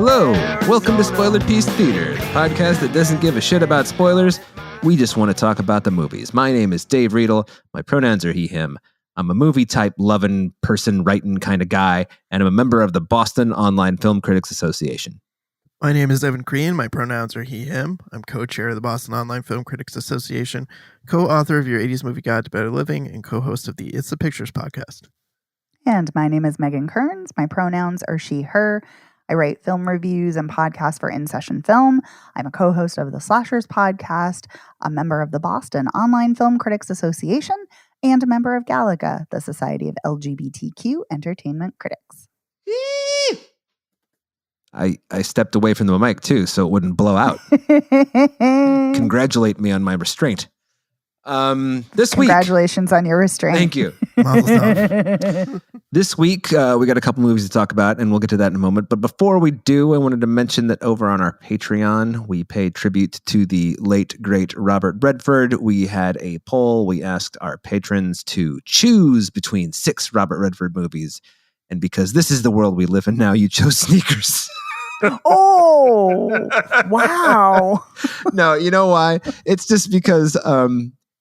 Hello, welcome to Spoiler Piece Theater, the podcast that doesn't give a shit about spoilers. We just want to talk about the movies. My name is Dave Riedel. My pronouns are he, him. I'm a movie type loving person writing kind of guy, and I'm a member of the Boston Online Film Critics Association. My name is Evan Crean. My pronouns are he, him. I'm co-chair of the Boston Online Film Critics Association, co-author of Your 80s Movie Guide to Better Living, and co-host of the It's the Pictures podcast. And my name is Megan Kearns. My pronouns are she, her. I write film reviews and podcasts for In Session Film. I'm a co-host of the Slashers podcast, a member of the Boston Online Film Critics Association, and a member of Galaga, the Society of LGBTQ Entertainment Critics. I stepped away from the mic too, so it wouldn't blow out. Congratulate me on my restraint. This week, congratulations on your restraint. Thank you. This week, we got a couple movies to talk about, and we'll get to that in a moment. But before we do, I wanted to mention that over on our Patreon, we pay tribute to the late, great Robert Redford. We had a poll. We asked our patrons to choose between 6 Robert Redford movies. And because this is the world we live in now, you chose Sneakers. Oh, wow. No, you know why? It's just because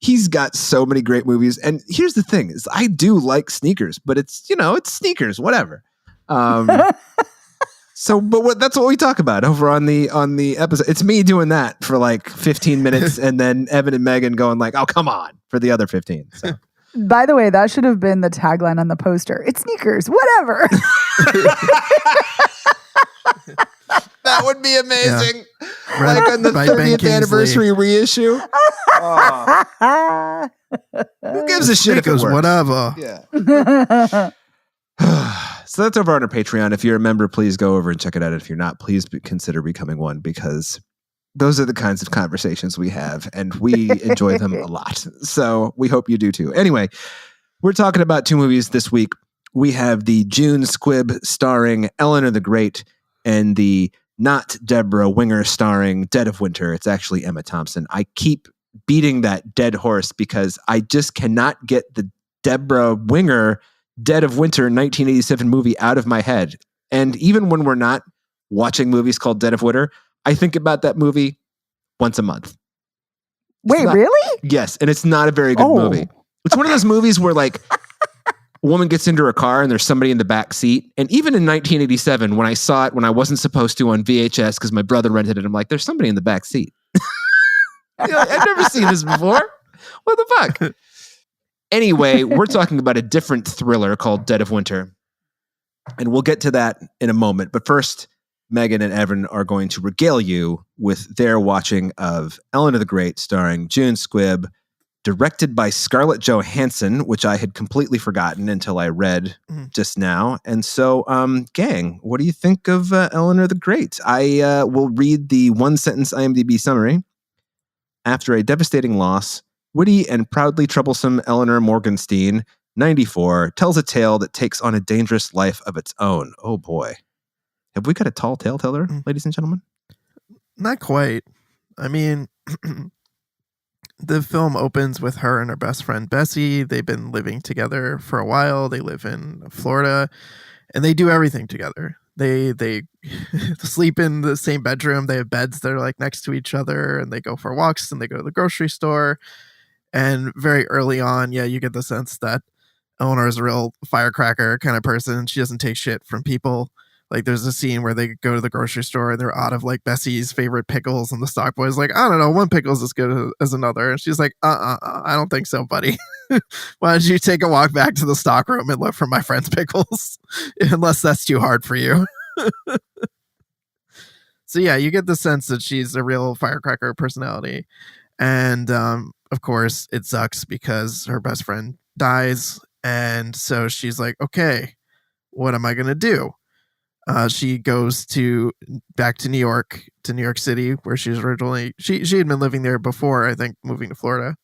he's got so many great movies. And here's the thing is I do like Sneakers, but it's Sneakers, whatever. That's what we talk about over on the episode. It's me doing that for like 15 minutes and then Evan and Megan going like, oh, come on, for the other 15. So. By the way, that should have been the tagline on the poster. It's Sneakers, whatever. That would be amazing. Yeah. Like on the 30th anniversary reissue. Oh. Who gives a shit if it works? Whatever. Yeah. So that's over on our Patreon. If you're a member, please go over and check it out. If you're not, please consider becoming one, because those are the kinds of conversations we have, and we enjoy them a lot. So we hope you do too. Anyway, we're talking about 2 movies this week. We have the June Squibb starring Eleanor the Great, and the not Deborah Winger starring Dead of Winter. It's actually Emma Thompson. I keep beating that dead horse because I just cannot get the Deborah Winger Dead of Winter 1987 movie out of my head. And even when we're not watching movies called Dead of Winter, I think about that movie once a month. Wait, really? Yes, and it's not a very good movie. It's one of those movies where like a woman gets into her car and there's somebody in the back seat. And even in 1987, when I saw it when I wasn't supposed to on VHS because my brother rented it, I'm like, there's somebody in the back seat. I've never seen this before. What the fuck? Anyway, we're talking about a different thriller called Dead of Winter. And we'll get to that in a moment. But first, Megan and Evan are going to regale you with their watching of Eleanor the Great starring June Squibb, directed by Scarlett Johansson, which I had completely forgotten until I read just now. And so, gang, what do you think of Eleanor the Great? I will read the one-sentence IMDb summary. After a devastating loss, witty and proudly troublesome Eleanor Morgenstein, 94, tells a tale that takes on a dangerous life of its own. Oh, boy. Have we got a tall tale teller, ladies and gentlemen? Not quite. I mean, the film opens with her and her best friend, Bessie. They've been living together for a while. They live in Florida, and they do everything together. They sleep in the same bedroom. They have beds that are like next to each other, and they go for walks, and they go to the grocery store. And very early on, you get the sense that Eleanor is a real firecracker kind of person. She doesn't take shit from people. Like there's a scene where they go to the grocery store and they're out of like Bessie's favorite pickles, and the stock boy's like, I don't know, one pickle's as good as another. And she's like, I don't think so, buddy. Why don't you take a walk back to the stock room and look for my friend's pickles? Unless that's too hard for you. So yeah, you get the sense that she's a real firecracker personality. And of course it sucks because her best friend dies. And so she's like, okay, what am I going to do? She goes back to New York City, where she's originally, she had been living there before, I think, moving to Florida.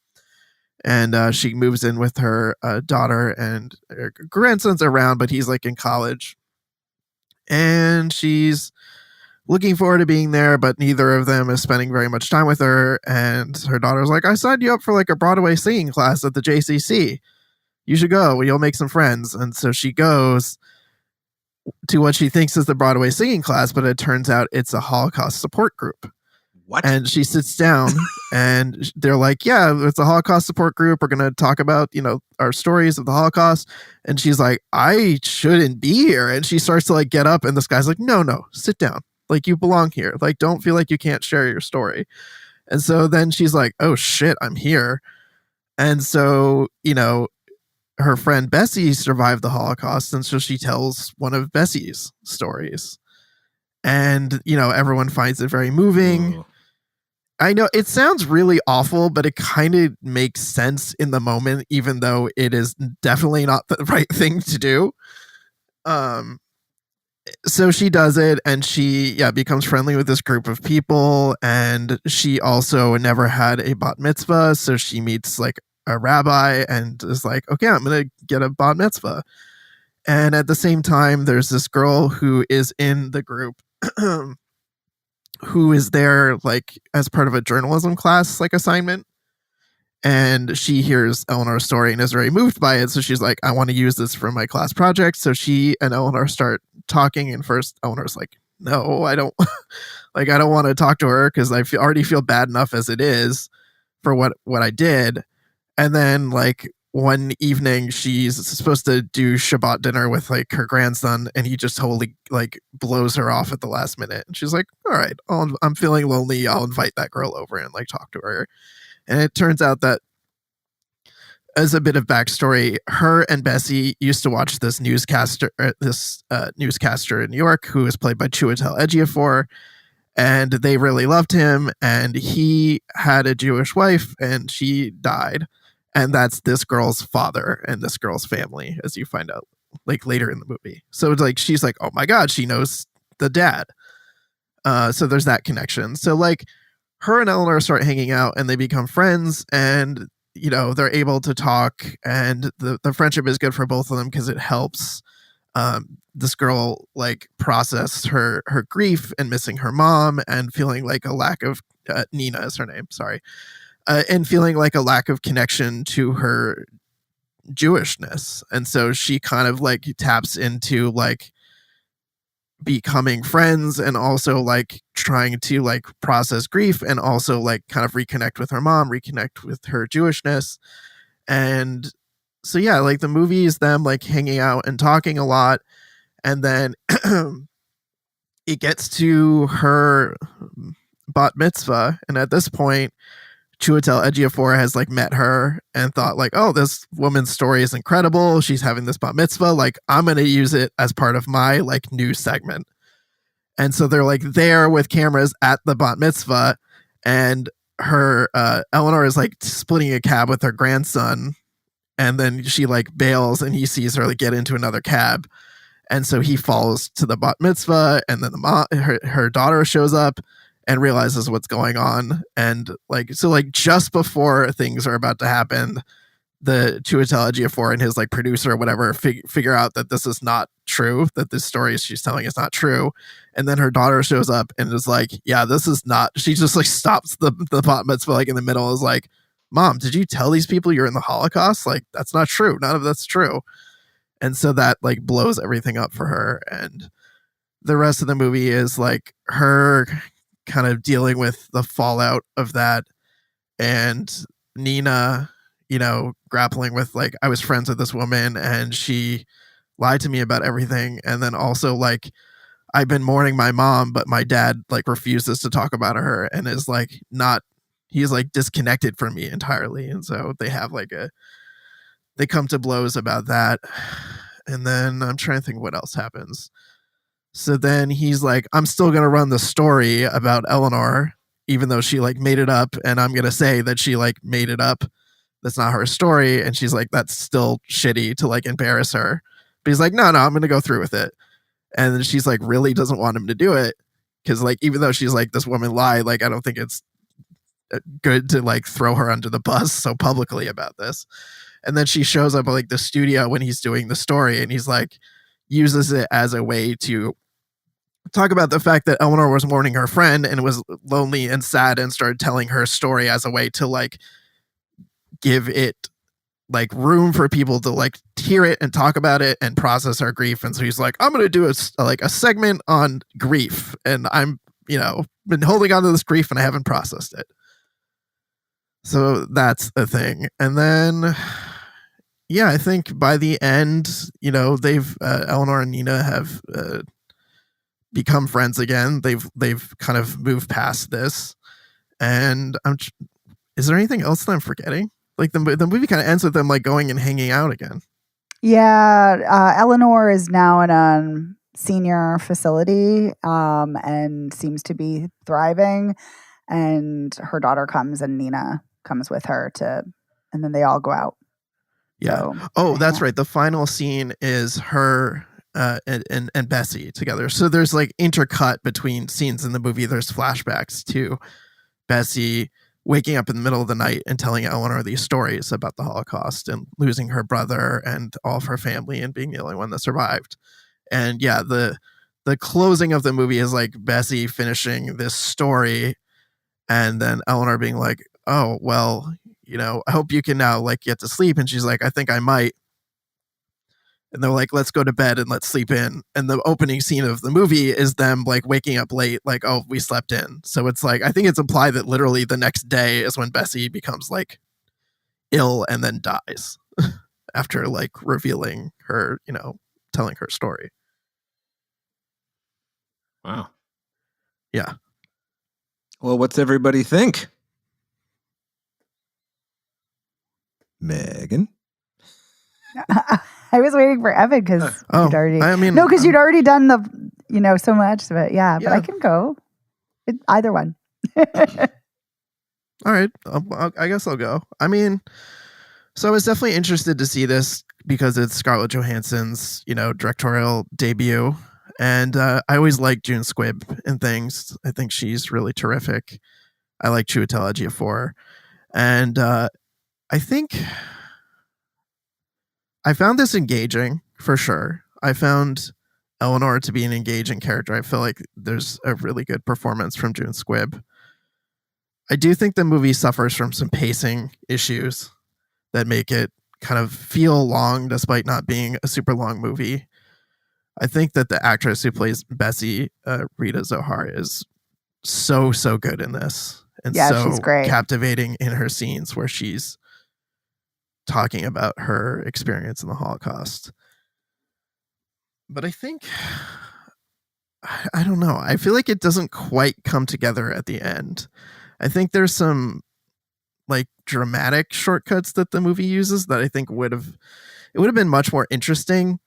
And she moves in with her daughter, and her grandson's around, but he's like in college. And she's looking forward to being there, but neither of them is spending very much time with her. And her daughter's like, I signed you up for like a Broadway singing class at the JCC. You should go. You'll make some friends. And so she goes. to what she thinks is the Broadway singing class, but it turns out it's a Holocaust support group. What? And she sits down and they're like, yeah, it's a Holocaust support group. We're going to talk about, our stories of the Holocaust. And she's like, I shouldn't be here. And she starts to like get up and this guy's like, no, sit down. Like you belong here. Like, don't feel like you can't share your story. And so then she's like, oh shit, I'm here. And so, her friend Bessie survived the Holocaust. And so she tells one of Bessie's stories. And, everyone finds it very moving. Ooh. I know it sounds really awful, but it kind of makes sense in the moment, even though it is definitely not the right thing to do. So she does it and she becomes friendly with this group of people. And she also never had a bat mitzvah. So she meets like a rabbi and is like, okay, I'm going to get a bat mitzvah. And at the same time, there's this girl who is in the group who is there like as part of a journalism class like assignment, and she hears Eleanor's story and is very moved by it. So she's like, I want to use this for my class project. So she and Eleanor start talking, and first Eleanor's like, no, I don't like, I don't want to talk to her because already feel bad enough as it is for what I did. And then like one evening she's supposed to do Shabbat dinner with like her grandson, and he just totally like blows her off at the last minute. And she's like, all right, I'm feeling lonely. I'll invite that girl over and like talk to her. And it turns out that, as a bit of backstory, her and Bessie used to watch this newscaster in New York who was played by Chiwetel Ejiofor, and they really loved him. And he had a Jewish wife, and she died. And that's this girl's father and this girl's family, as you find out like later in the movie. So it's like, she's like, oh my God, she knows the dad. So there's that connection. So like her and Eleanor start hanging out and they become friends, and, they're able to talk, and the friendship is good for both of them because it helps this girl like process her grief and missing her mom and feeling like a lack of Nina is her name. Sorry. And feeling like a lack of connection to her Jewishness. And so she kind of like taps into like becoming friends and also like trying to like process grief and also like kind of reconnect with her mom, reconnect with her Jewishness. And so, yeah, like the movie is them like hanging out and talking a lot. And then it gets to her bat mitzvah. And at this point, Chiwetel Ejiofor has like met her and thought like, oh, this woman's story is incredible. She's having this bat mitzvah. Like, I'm going to use it as part of my like news segment. And so they're like there with cameras at the bat mitzvah, and her Eleanor is like splitting a cab with her grandson. And then she like bails and he sees her like get into another cab. And so he follows to the bat mitzvah, and then her daughter shows up and realizes what's going on. And like, so like just before things are about to happen, the Chiwetel Ejiofor and his like producer or whatever figure out that this is not true, that this story she's telling is not true. And then her daughter shows up and is like, yeah, this is not, she just like stops the bat mitzvah like in the middle, is like, Mom, did you tell these people you're in the Holocaust? Like, that's not true. None of that's true. And so that like blows everything up for her. And the rest of the movie is like her kind of dealing with the fallout of that, and Nina, grappling with like, I was friends with this woman and she lied to me about everything. And then also like, I've been mourning my mom, but my dad like refuses to talk about her and is like he's like disconnected from me entirely. And so they have like they come to blows about that. And then I'm trying to think what else happens. So then he's like, I'm still going to run the story about Eleanor, even though she like made it up. And I'm going to say that she like made it up. That's not her story. And she's like, that's still shitty to like embarrass her. But he's like, no, I'm going to go through with it. And then she's like, really doesn't want him to do it. Cause like, even though she's like, this woman lied, like, I don't think it's good to like throw her under the bus so publicly about this. And then she shows up at like the studio when he's doing the story, and he's like, uses it as a way to talk about the fact that Eleanor was mourning her friend and was lonely and sad, and started telling her story as a way to like give it like room for people to like hear it and talk about it and process our grief. And so he's like, I'm going to do a segment on grief, and I'm, been holding on to this grief and I haven't processed it. So that's a thing. And then, yeah, I think by the end, they've Eleanor and Nina have become friends again. They've kind of moved past this. And is there anything else that I'm forgetting? Like the movie kind of ends with them like going and hanging out again. Yeah, Eleanor is now in a senior facility and seems to be thriving. And her daughter comes, and Nina comes with her and then they all go out. Yeah. So, that's right. The final scene is her and Bessie together. So there's like intercut between scenes in the movie. There's flashbacks to Bessie waking up in the middle of the night and telling Eleanor these stories about the Holocaust and losing her brother and all of her family and being the only one that survived. And yeah, the closing of the movie is like Bessie finishing this story and then Eleanor being like, oh, well, I hope you can now like get to sleep. And she's like, I think I might. And they're like, let's go to bed and let's sleep in. And the opening scene of the movie is them like waking up late, like, oh, we slept in. So it's like, I think it's implied that literally the next day is when Bessie becomes like ill and then dies after like revealing her, telling her story. Wow. Yeah. Well, what's everybody think? Megan? I was waiting for Evan because you'd already. You'd already done the, so much. But yeah, but I can go. Either one. All right, I guess I'll go. I mean, so I was definitely interested to see this because it's Scarlett Johansson's, directorial debut, and I always like June Squibb and things. I think she's really terrific. I like Chiwetel Ejiofor, and I think I found this engaging for sure. I found Eleanor to be an engaging character. I feel like there's a really good performance from June Squibb. I do think the movie suffers from some pacing issues that make it kind of feel long despite not being a super long movie. I think that the actress who plays Bessie, Rita Zohar, is so good in this. And she's great. Captivating in her scenes where she's talking about her experience in the Holocaust. But I think, I don't know. I feel like it doesn't quite come together at the end. I think there's some like dramatic shortcuts that the movie uses that I think would have been much more interesting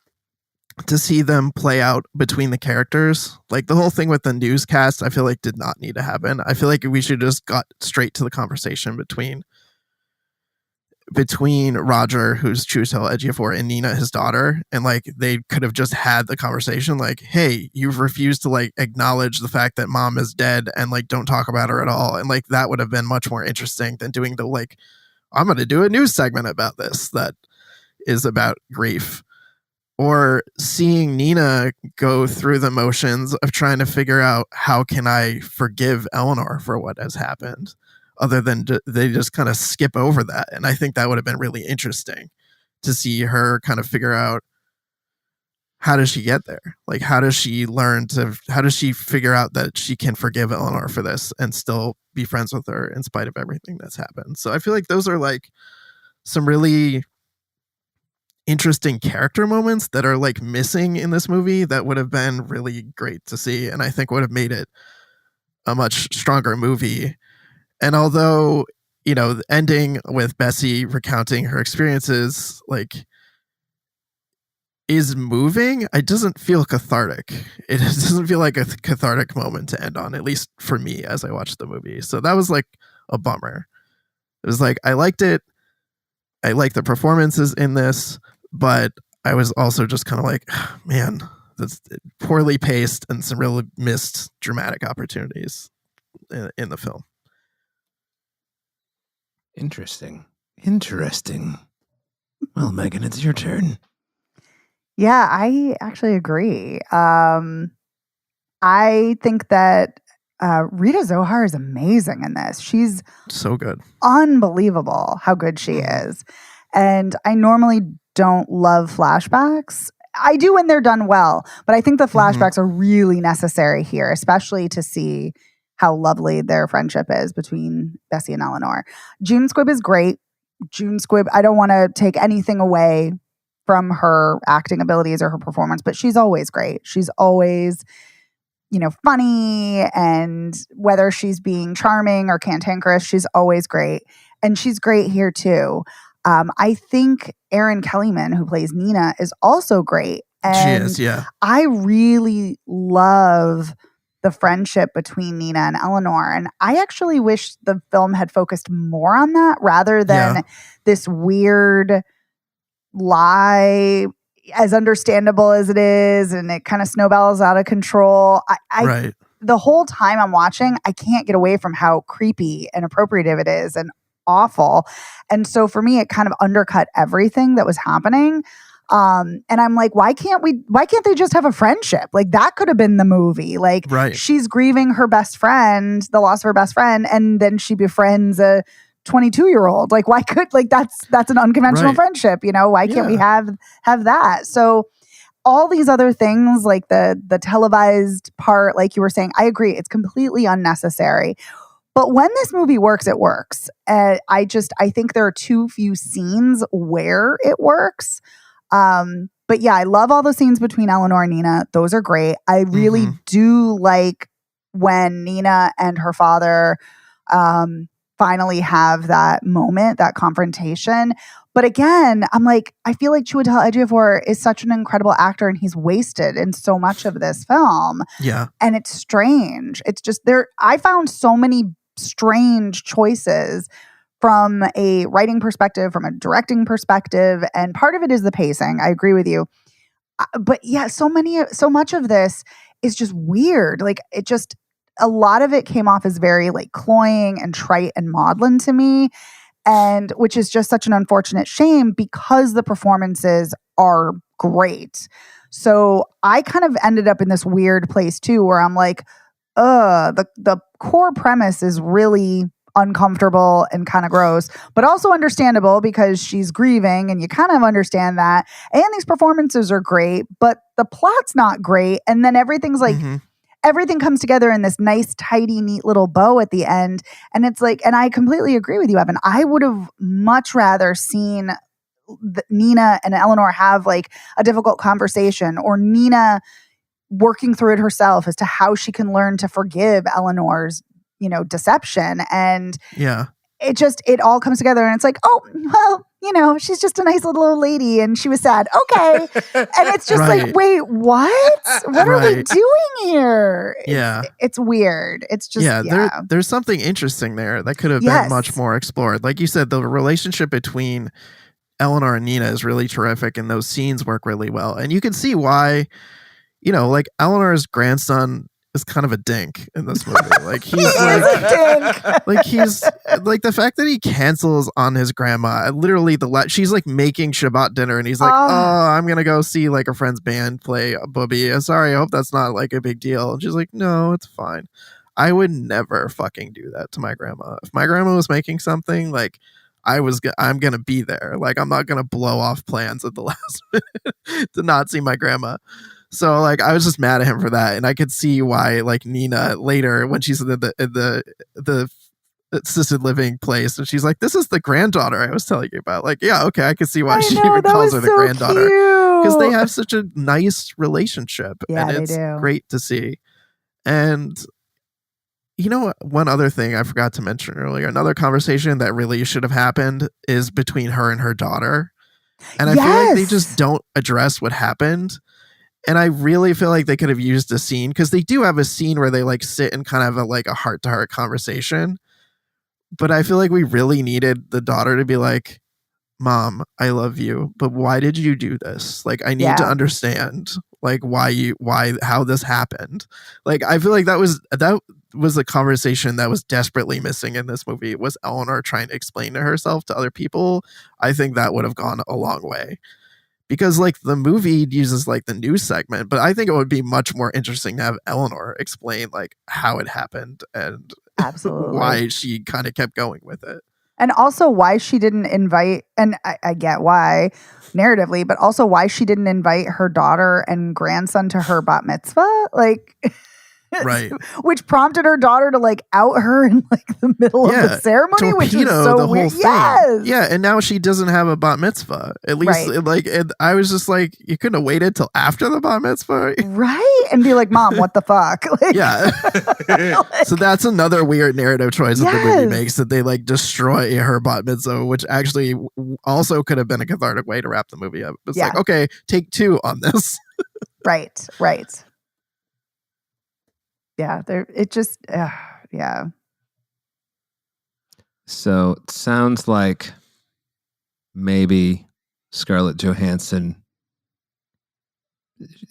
to see them play out between the characters. Like the whole thing with the newscast, I feel like did not need to happen. I feel like we should just got straight to the conversation between Roger, who's Chiwetel Ejiofor, and Nina, his daughter, and like they could have just had the conversation like, hey, you've refused to like acknowledge the fact that mom is dead and like don't talk about her at all. And like that would have been much more interesting than doing the like, I'm going to do a news segment about this that is about grief. Or seeing Nina go through the motions of trying to figure out how can I forgive Eleanor for what has happened, other than they just kind of skip over that. And I think that would have been really interesting to see her kind of figure out, how does she get there? Like, how does she figure out that she can forgive Eleanor for this and still be friends with her in spite of everything that's happened? So I feel like those are like some really interesting character moments that are like missing in this movie that would have been really great to see. And I think would have made it a much stronger movie. And although, the ending with Bessie recounting her experiences, like, is moving, it doesn't feel cathartic. It doesn't feel like a cathartic moment to end on, at least for me as I watched the movie. So that was like a bummer. It was like, I liked it. I liked the performances in this, but I was also just kind of like, man, that's poorly paced and some really missed dramatic opportunities in the film. Interesting. Well, Megan, it's your turn. Yeah, I actually agree. I think that Rita Zohar is amazing in this. She's so good. Unbelievable how good she is. And I normally don't love flashbacks. I do when they're done well, but I think the flashbacks are really necessary here, especially to see how lovely their friendship is between Bessie and Eleanor. June Squibb is great. June Squibb, I don't want to take anything away from her acting abilities or her performance, but she's always great. She's always, funny, and whether she's being charming or cantankerous, she's always great. And she's great here too. I think Erin Kellyman, who plays Nina, is also great. And she is, yeah. I really love the friendship between Nina and Eleanor. And I actually wish the film had focused more on that rather than this weird lie, as understandable as it is, and it kind of snowballs out of control. Right. The whole time I'm watching, I can't get away from how creepy and appropriative it is and awful. And so for me, it kind of undercut everything that was happening. And I'm like, why can't they just have a friendship? Like, that could have been the movie. Like, she's grieving her best friend, the loss of her best friend, and then she befriends a 22-year-old. Like, why could, like, that's an unconventional friendship, why can't we have that? So all these other things, like the televised part, like you were saying, I agree, it's completely unnecessary. But when this movie works, it works. I think there are too few scenes where it works. But yeah, I love all the scenes between Eleanor and Nina. Those are great. I really do like when Nina and her father finally have that moment, that confrontation. But again, I'm like, I feel like Chiwetel Ejiofor is such an incredible actor, and he's wasted in so much of this film. Yeah. And it's strange. It's just I found so many strange choices from a writing perspective, from a directing perspective, and part of it is the pacing. I agree with you. But yeah, so much of this is just weird. Like, a lot of it came off as very like cloying and trite and maudlin to me, and which is just such an unfortunate shame because the performances are great. So I kind of ended up in this weird place too, where I'm like, the core premise is really uncomfortable and kind of gross, but also understandable because she's grieving and you kind of understand that. And these performances are great, but the plot's not great. And then everything's like, everything comes together in this nice, tidy, neat little bow at the end. And it's like, and I completely agree with you, Evan. I would have much rather seen Nina and Eleanor have like a difficult conversation, or Nina working through it herself as to how she can learn to forgive Eleanor's, deception. And it all comes together, and it's like, oh, well, she's just a nice little old lady and she was sad. Okay. And it's just like, wait, what? What are we doing here? It's weird. It's just, there's something interesting there that could have been much more explored. Like you said, the relationship between Eleanor and Nina is really terrific, and those scenes work really well. And you can see why, like Eleanor's grandson is kind of a dink in this movie. Like he's he's like the fact that he cancels on his grandma. Literally, she's like making Shabbat dinner, and he's like, "Oh, I'm gonna go see like a friend's band play a booby. Sorry, I hope that's not like a big deal." And she's like, "No, it's fine." I would never fucking do that to my grandma. If my grandma was making something, like I'm gonna be there. Like, I'm not gonna blow off plans at the last minute to not see my grandma. So like, I was just mad at him for that, and I could see why like Nina later, when she's in the assisted living place, and she's like, "This is the granddaughter I was telling you about." Like, yeah, okay, I could see why she even calls her the granddaughter, because they have such a nice relationship, and it's great to see. And one other thing I forgot to mention earlier, another conversation that really should have happened is between her and her daughter. And I feel like they just don't address what happened. And I really feel like they could have used a scene, because they do have a scene where they like sit and kind of have a heart-to-heart conversation. But I feel like we really needed the daughter to be like, "Mom, I love you, but why did you do this? Like, I need to understand like how this happened." Like, I feel like that was a conversation that was desperately missing in this movie. Was Eleanor trying to explain to herself to other people? I think that would have gone a long way, because like the movie uses like the news segment, but I think it would be much more interesting to have Eleanor explain like how it happened and absolutely why she kind of kept going with it. And also why she didn't invite, and I get why narratively, but also why she didn't invite her daughter and grandson to her bat mitzvah. Like, Right. which prompted her daughter to like out her in like the middle of the ceremony, which was Torpedo so the weird. whole thing. Yes. Yeah, and now she doesn't have a bat mitzvah. At least, Right. like, and I was just like, you couldn't have waited till after the bat mitzvah. Right. And be like, Mom, what the fuck? Like, Yeah. So that's another weird narrative choice that the movie Yes. makes, that they like destroy her bat mitzvah, which actually also could have been a cathartic way to wrap the movie up. It's like, okay, take 2 on this. Right. Yeah, it just, yeah. So it sounds like maybe Scarlett Johansson,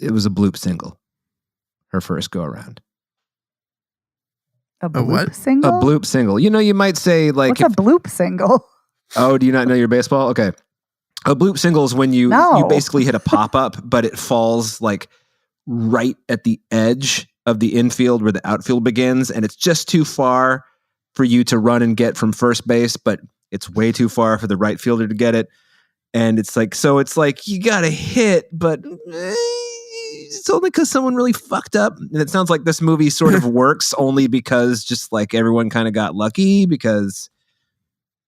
it was a bloop single, her first go around. A bloop what? single? A bloop single. You know, you might say like... What's a bloop single? Oh, do you not know your baseball? Okay. A bloop single is when you basically hit a pop-up, but it falls like right at the edge of the infield where the outfield begins, and it's just too far for you to run and get from first base, but it's way too far for the right fielder to get it. And it's like, so it's like you got to hit, but it's only because someone really fucked up. And it sounds like this movie sort of works only because just like everyone kind of got lucky, because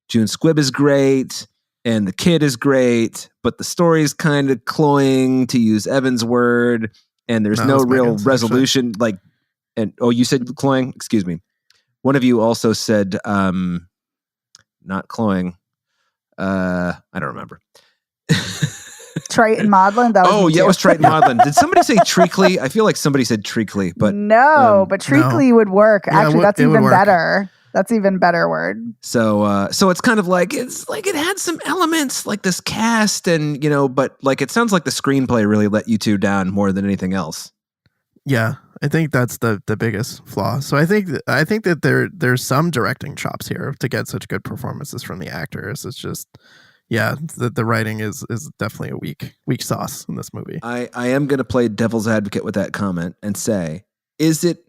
June Squibb is great and the kid is great, but the story's kind of cloying, to use Evan's word, and there's no real Megan's, resolution. Actually. Like, and you said cloying? Excuse me. One of you also said not cloying. I don't remember. Triton Maudlin? That was it was Triton Maudlin. Did somebody say treacly? I feel like somebody said treacly, but no, but treacly would work. Yeah, actually, that's even better. That's even better word. So it's kind of like, it's like it had some elements like this cast, and but like it sounds like the screenplay really let you two down more than anything else. Yeah, I think that's the biggest flaw. So I think that there's some directing chops here to get such good performances from the actors. It's just, yeah, the writing is definitely a weak sauce in this movie. I am going to play devil's advocate with that comment and say, is it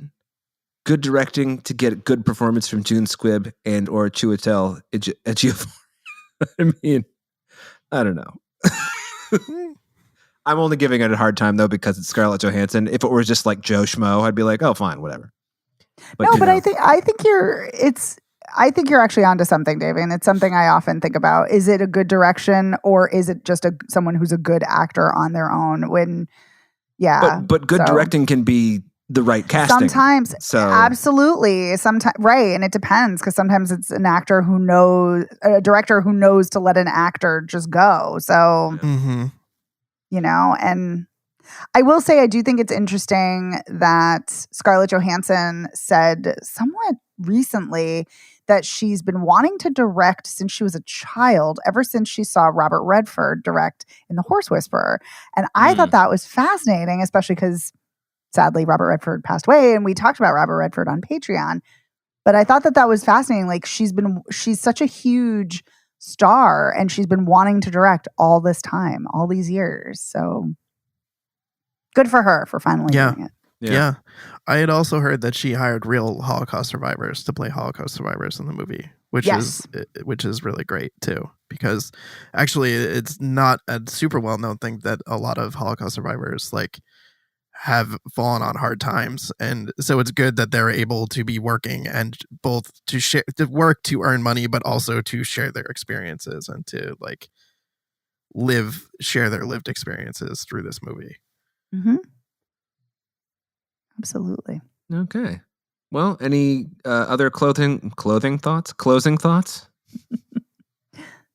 good directing to get a good performance from June Squibb and or Chiwetel Ejiofor? I mean, I don't know. I'm only giving it a hard time though because it's Scarlett Johansson. If it were just like Joe Schmo, I'd be like, oh, fine, whatever. But I think you're actually onto something, David. And it's something I often think about. Is it a good direction, or is it just someone who's a good actor on their own? But good directing can be the right casting. Sometimes, absolutely. Sometimes, right, and it depends, because sometimes it's a director who knows to let an actor just go. So, and I will say I do think it's interesting that Scarlett Johansson said somewhat recently that she's been wanting to direct since she was a child, ever since she saw Robert Redford direct in The Horse Whisperer. And I thought that was fascinating, especially because sadly Robert Redford passed away, and we talked about Robert Redford on Patreon. But I thought that was fascinating. Like, she's such a huge star, and she's been wanting to direct all this time, all these years. So good for her for finally doing it. Yeah. I had also heard that she hired real Holocaust survivors to play Holocaust survivors in the movie, which is really great too, because actually it's not a super well-known thing that a lot of Holocaust survivors like have fallen on hard times, and so it's good that they're able to be working and both to work to earn money, but also to share their experiences and to like share their lived experiences through this movie. Mm-hmm. Absolutely. Okay. Well, any other closing thoughts?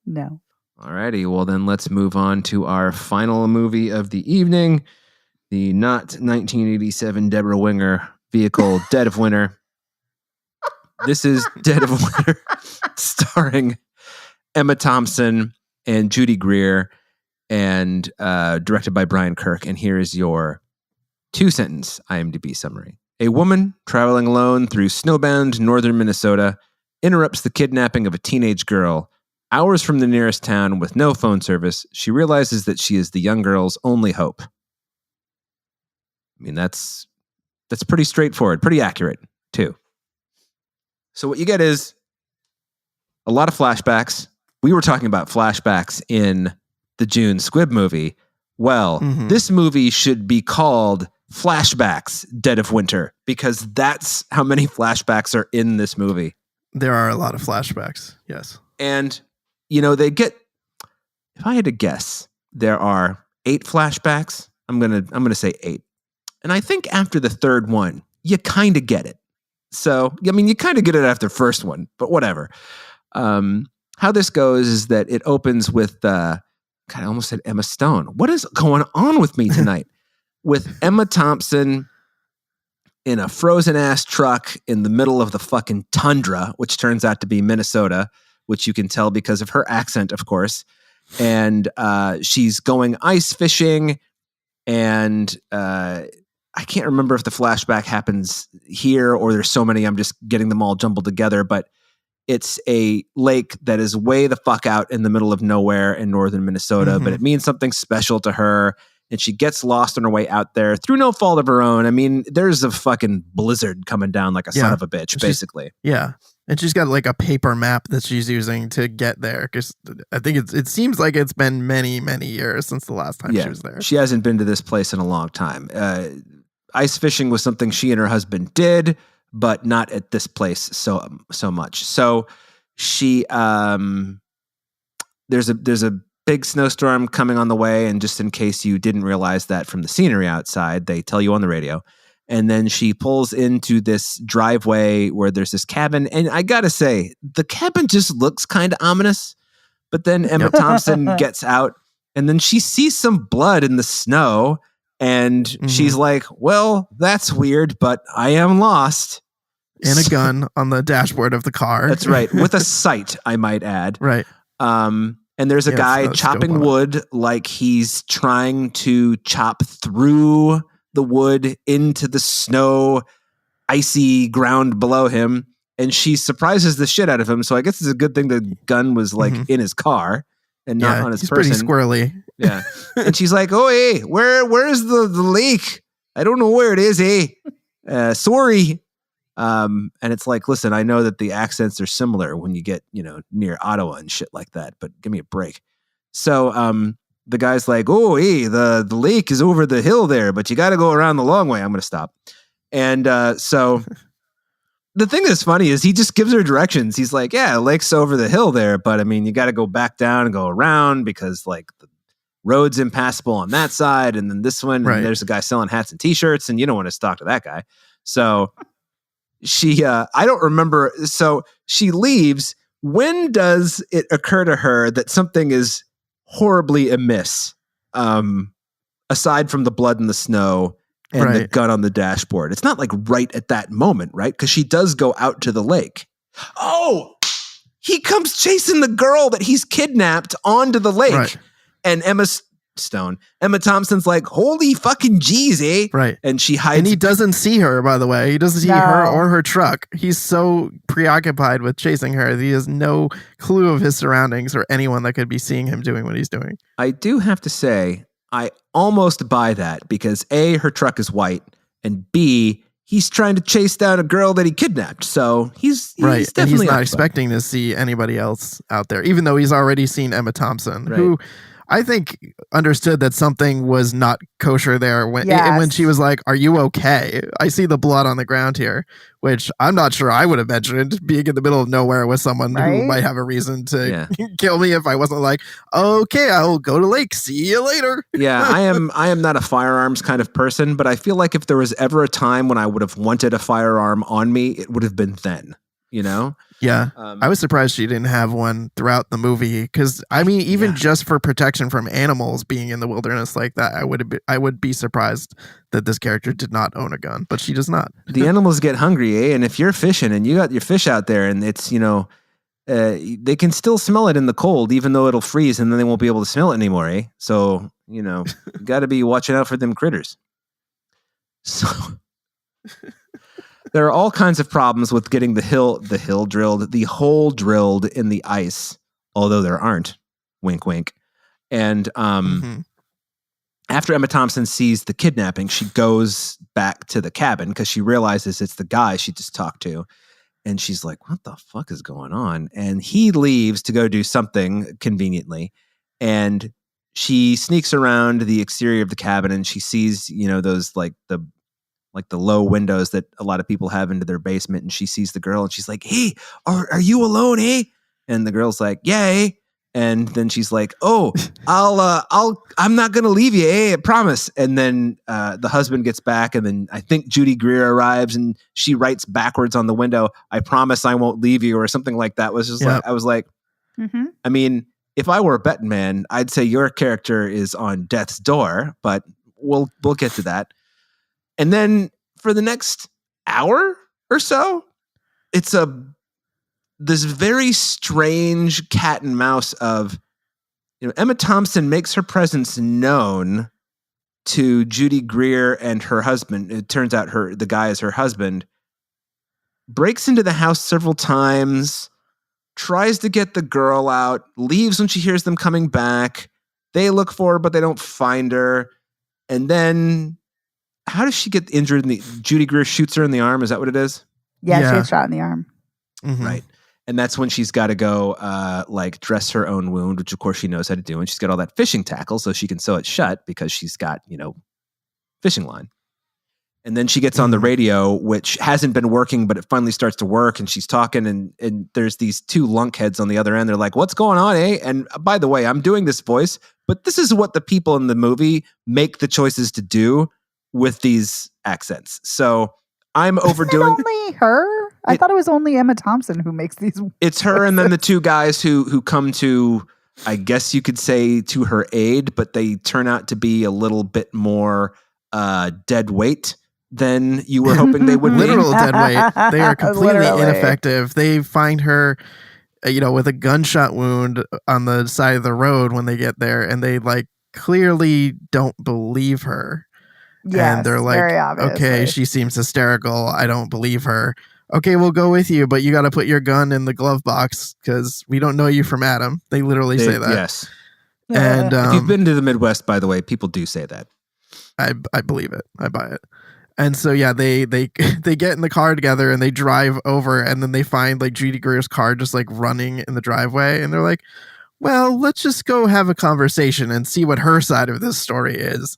No. Alrighty. Well, then let's move on to our final movie of the evening. The not 1987 Deborah Winger vehicle, Dead of Winter. This is Dead of Winter, starring Emma Thompson and Judy Greer, and directed by Brian Kirk. And here is your 2-sentence IMDb summary. A woman traveling alone through snowbound northern Minnesota interrupts the kidnapping of a teenage girl. Hours from the nearest town with no phone service, she realizes that she is the young girl's only hope. I mean, that's pretty straightforward, pretty accurate, too. So what you get is a lot of flashbacks. We were talking about flashbacks in the June Squibb movie. Well, this movie should be called Flashbacks Dead of Winter, because that's how many flashbacks are in this movie. There are a lot of flashbacks, yes. And, they get, if I had to guess, there are 8 flashbacks. I'm gonna say 8. And I think after the third one, you kind of get it. So, you kind of get it after the first one, but whatever. How this goes is that it opens with, God, I almost said Emma Stone. What is going on with me tonight? With Emma Thompson in a frozen-ass truck in the middle of the fucking tundra, which turns out to be Minnesota, which you can tell because of her accent, of course. And she's going ice fishing, and I can't remember if the flashback happens here or there's so many, I'm just getting them all jumbled together, but it's a lake that is way the fuck out in the middle of nowhere in northern Minnesota, but it means something special to her. And she gets lost on her way out there through no fault of her own. There's a fucking blizzard coming down like a son of a bitch, basically. Yeah. And she's got like a paper map that she's using to get there. Because I think it seems like it's been many, many years since the last time she was there. She hasn't been to this place in a long time. Ice fishing was something she and her husband did, but not at this place so much. So she there's a big snowstorm coming on the way, and just in case you didn't realize that from the scenery outside, they tell you on the radio. And then she pulls into this driveway where there's this cabin, and I gotta say, the cabin just looks kind of ominous. But then Emma Thompson gets out, and then she sees some blood in the snow, and she's like, well, that's weird, but I am lost. And a gun on the dashboard of the car. That's right. With a sight, I might add. Right. And there's a guy chopping wood like he's trying to chop through the wood into the snow, icy ground below him. And she surprises the shit out of him. So I guess it's a good thing the gun was like in his car and not on his he's person. Pretty squirrely. Yeah. And she's like, oh, hey, where's the lake? I don't know where it is, sorry. And it's like, listen, I know that the accents are similar when you get, near Ottawa and shit like that, but give me a break. So, the guy's like, oh, hey, the lake is over the hill there, but you got to go around the long way. I'm going to stop. And, so the thing that's funny is he just gives her directions. He's like, yeah, the lake's over the hill there, but you got to go back down and go around because like the road's impassable on that side. And then this one, and there's a guy selling hats and t-shirts, and you don't want to talk to that guy. So she, I don't remember. So she leaves. When does it occur to her that something is horribly amiss? Aside from the blood in the snow and the gun on the dashboard. It's not like right at that moment, right? Because she does go out to the lake. Oh, he comes chasing the girl that he's kidnapped onto the lake. Right. And Emma Thompson's like, holy fucking jeez, eh? Right. And she hides. And he doesn't see her, by the way. He doesn't see her or her truck. He's so preoccupied with chasing her that he has no clue of his surroundings or anyone that could be seeing him doing what he's doing. I do have to say, I almost buy that because A, her truck is white, and B, he's trying to chase down a girl that he kidnapped. So he's right. definitely and he's not expecting to see anybody else out there, even though he's already seen Emma Thompson, who I think understood that something was not kosher there when she was like, are you okay? I see the blood on the ground here, which I'm not sure I would have mentioned, being in the middle of nowhere with someone who might have a reason to kill me if I wasn't like, okay, I'll go to lake. See you later. Yeah, I am not a firearms kind of person, but I feel like if there was ever a time when I would have wanted a firearm on me, it would have been then, Yeah, I was surprised she didn't have one throughout the movie because even just for protection from animals being in the wilderness like that, I would be surprised that this character did not own a gun, but she does not. The animals get hungry, and if you're fishing and you got your fish out there and it's they can still smell it in the cold, even though it'll freeze, and then they won't be able to smell it anymore, eh? So you got to be watching out for them critters. So. There are all kinds of problems with getting the hole drilled in the ice, although there aren't. Wink, wink. And after Emma Thompson sees the kidnapping, she goes back to the cabin because she realizes it's the guy she just talked to. And she's like, what the fuck is going on? And he leaves to go do something conveniently. And she sneaks around the exterior of the cabin and she sees, those like the low windows that a lot of people have into their basement. And she sees the girl and she's like, hey, are you alone, eh? And the girl's like, yeah, eh? And then she's like, oh, I'm not going to leave you, eh? I promise. And then the husband gets back and then I think Judy Greer arrives and she writes backwards on the window, I promise I won't leave you, or something like that. I was like, I mean, if I were a betting man, I'd say your character is on death's door, but we'll get to that. And then for the next hour or so, it's this very strange cat and mouse of, Emma Thompson makes her presence known to Judy Greer and her husband. It turns out the guy is her husband, breaks into the house several times, tries to get the girl out, leaves when she hears them coming back. They look for her, but they don't find her. And then how does she get injured? Judy Greer shoots her in the arm. Is that what it is? Yeah, she gets shot in the arm. Mm-hmm. Right. And that's when she's got to go dress her own wound, which of course she knows how to do. And she's got all that fishing tackle so she can sew it shut because she's got, fishing line. And then she gets on the radio, which hasn't been working, but it finally starts to work. And she's talking and there's these two lunkheads on the other end. They're like, what's going on, eh? And by the way, I'm doing this voice, but this is what the people in the movie make the choices to do with these accents. So I'm overdoing. Isn't it only her? I thought it was only Emma Thompson who makes these. It's her and then the two guys who come to, I guess you could say, to her aid, but they turn out to be a little bit more dead weight than you were hoping they would be. Literal dead weight. They are completely ineffective. They find her, with a gunshot wound on the side of the road when they get there, and they clearly don't believe her. Yes, and they're like, okay, she seems hysterical. I don't believe her. Okay, we'll go with you, but you got to put your gun in the glove box because we don't know you from Adam. They literally say that. Yes. And if you've been to the Midwest, by the way, people do say that. I believe it. I buy it. And so, yeah, they get in the car together and they drive over, and then they find Judy Greer's car just running in the driveway. And they're like, well, let's just go have a conversation and see what her side of this story is.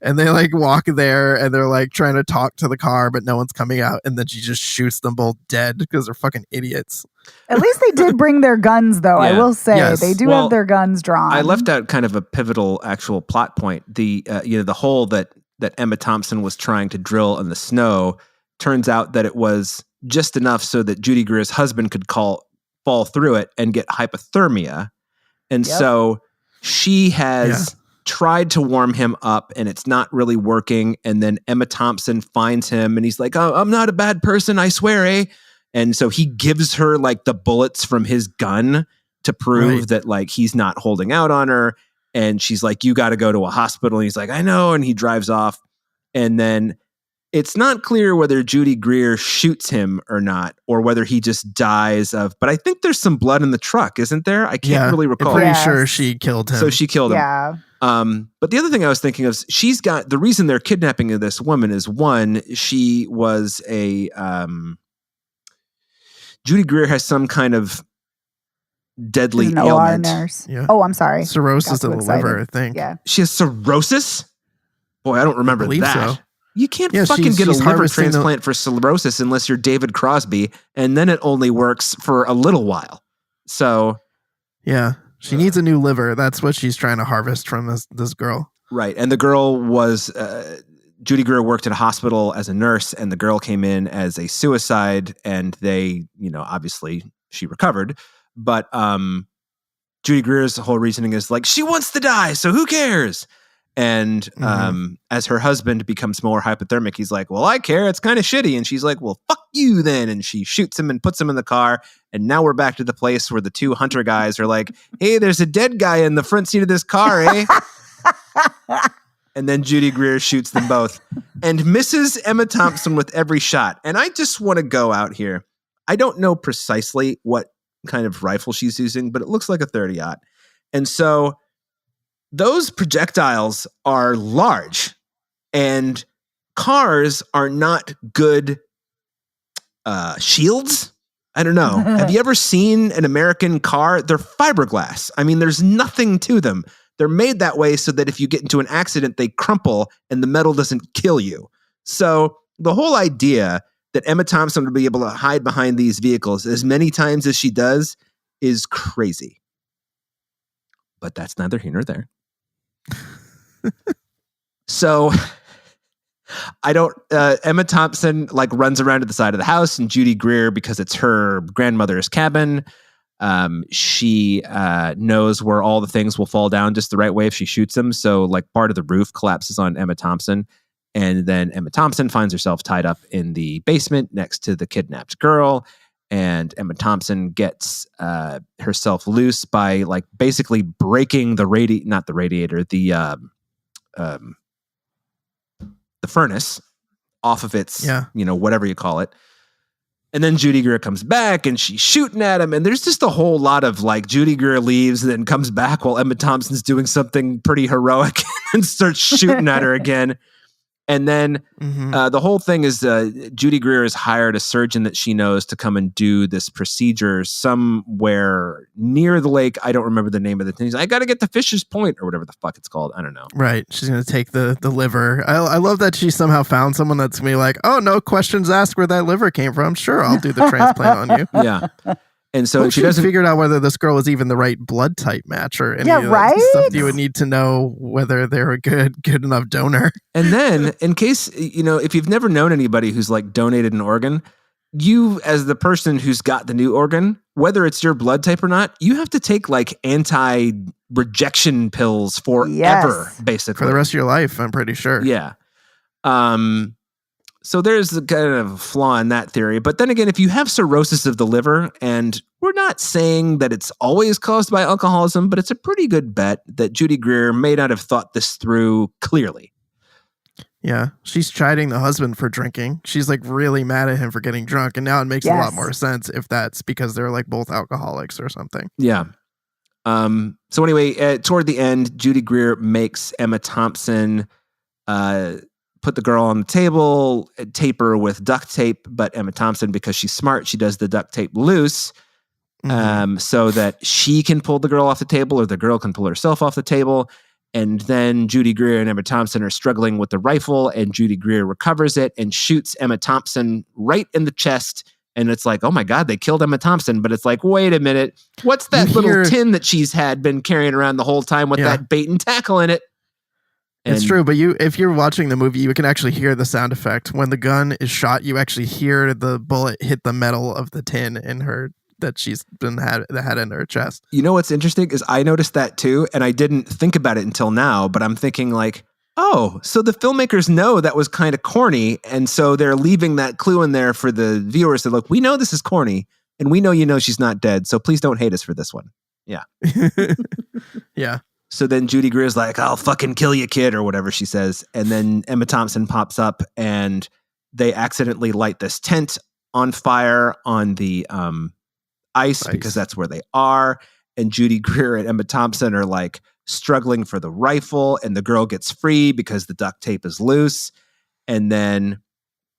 And they walk there and they're trying to talk to the car, but no one's coming out. And then she just shoots them both dead because they're fucking idiots. At least they did bring their guns, though. Yeah. I will say they do have their guns drawn. I left out kind of a pivotal actual plot point. The the hole that Emma Thompson was trying to drill in the snow, turns out that it was just enough so that Judy Greer's husband could fall through it and get hypothermia. And so she has tried to warm him up and it's not really working. And then Emma Thompson finds him and he's like, oh, I'm not a bad person, I swear, eh? And so he gives her the bullets from his gun to prove that he's not holding out on her. And she's like, you got to go to a hospital. And he's like, I know. And he drives off. And then it's not clear whether Judy Greer shoots him or not, or whether he just dies of, but I think there's some blood in the truck, isn't there? I can't really recall. I'm pretty sure she killed him. So she killed him. Yeah. But the other thing I was thinking of, she's got, the reason they're kidnapping this woman is one, she was Judy Greer has some kind of deadly ailment. Nurse. Yeah. Oh, I'm sorry. Cirrhosis of the liver, I think. Yeah. She has cirrhosis? Boy, I don't remember that. So. You can't fucking get a liver transplant for cirrhosis unless you're David Crosby, and then it only works for a little while. So, yeah, she needs a new liver. That's what she's trying to harvest from this girl. Right, and the girl was Judy Greer worked at a hospital as a nurse, and the girl came in as a suicide, and they, obviously she recovered, but Judy Greer's whole reasoning is she wants to die, so who cares? And as her husband becomes more hypothermic, he's like, well, I care. It's kind of shitty. And she's like, well, fuck you then. And she shoots him and puts him in the car. And now we're back to the place where the two Hunter guys are like, hey, there's a dead guy in the front seat of this car, eh? And then Judy Greer shoots them both and misses Emma Thompson with every shot. And I just want to go out here. I don't know precisely what kind of rifle she's using, but it looks like a 30-aught. And so those projectiles are large, and cars are not good shields. I don't know. Have you ever seen an American car? They're fiberglass. I mean, there's nothing to them. They're made that way so that if you get into an accident, they crumple and the metal doesn't kill you. So the whole idea that Emma Thompson would be able to hide behind these vehicles as many times as she does is crazy. But that's neither here nor there. So Emma Thompson runs around to the side of the house, and Judy Greer, because it's her grandmother's cabin, she knows where all the things will fall down just the right way if she shoots them. So part of the roof collapses on Emma Thompson. And then Emma Thompson finds herself tied up in the basement next to the kidnapped girl. And Emma Thompson gets herself loose by basically breaking the furnace off of its, whatever you call it. And then Judy Greer comes back and she's shooting at him. And there's just a whole lot of Judy Greer leaves and then comes back while Emma Thompson's doing something pretty heroic and starts shooting at her again. And then the whole thing is Judy Greer has hired a surgeon that she knows to come and do this procedure somewhere near the lake. I don't remember the name of the thing. I got to get to Fisher's Point or whatever the fuck it's called. I don't know. Right. She's going to take the liver. I love that she somehow found someone that's going to be like, oh, no questions asked where that liver came from. Sure, I'll do the transplant on you. Yeah. And so she doesn't figure out whether this girl is even the right blood type match or any of right? the stuff you would need to know whether they're a good enough donor. And then in case, if you've never known anybody who's donated an organ, you as the person who's got the new organ, whether it's your blood type or not, you have to take anti-rejection pills forever, basically. For the rest of your life, I'm pretty sure. Yeah. So there's a kind of flaw in that theory. But then again, if you have cirrhosis of the liver, and we're not saying that it's always caused by alcoholism, but it's a pretty good bet that Judy Greer may not have thought this through clearly. Yeah. She's chiding the husband for drinking. She's really mad at him for getting drunk. And now it makes a lot more sense if that's because they're both alcoholics or something. Yeah. So anyway, toward the end, Judy Greer makes Emma Thompson put the girl on the table, tape her with duct tape, but Emma Thompson, because she's smart, she does the duct tape loose so that she can pull the girl off the table or the girl can pull herself off the table. And then Judy Greer and Emma Thompson are struggling with the rifle, and Judy Greer recovers it and shoots Emma Thompson right in the chest. And it's oh my God, they killed Emma Thompson. But it's wait a minute, what's that little tin that she's been carrying around the whole time with that bait and tackle in it? It's true, but if you're watching the movie, you can actually hear the sound effect. When the gun is shot, you actually hear the bullet hit the metal of the tin in her that she's had in her chest. You know what's interesting is I noticed that too, and I didn't think about it until now, but I'm thinking oh, so the filmmakers know that was kind of corny, and so they're leaving that clue in there for the viewers to look, we know this is corny, and we know she's not dead, so please don't hate us for this one. Yeah. Yeah. So then Judy Greer's I'll fucking kill you, kid, or whatever she says. And then Emma Thompson pops up and they accidentally light this tent on fire on the ice because that's where they are. And Judy Greer and Emma Thompson are struggling for the rifle, and the girl gets free because the duct tape is loose. And then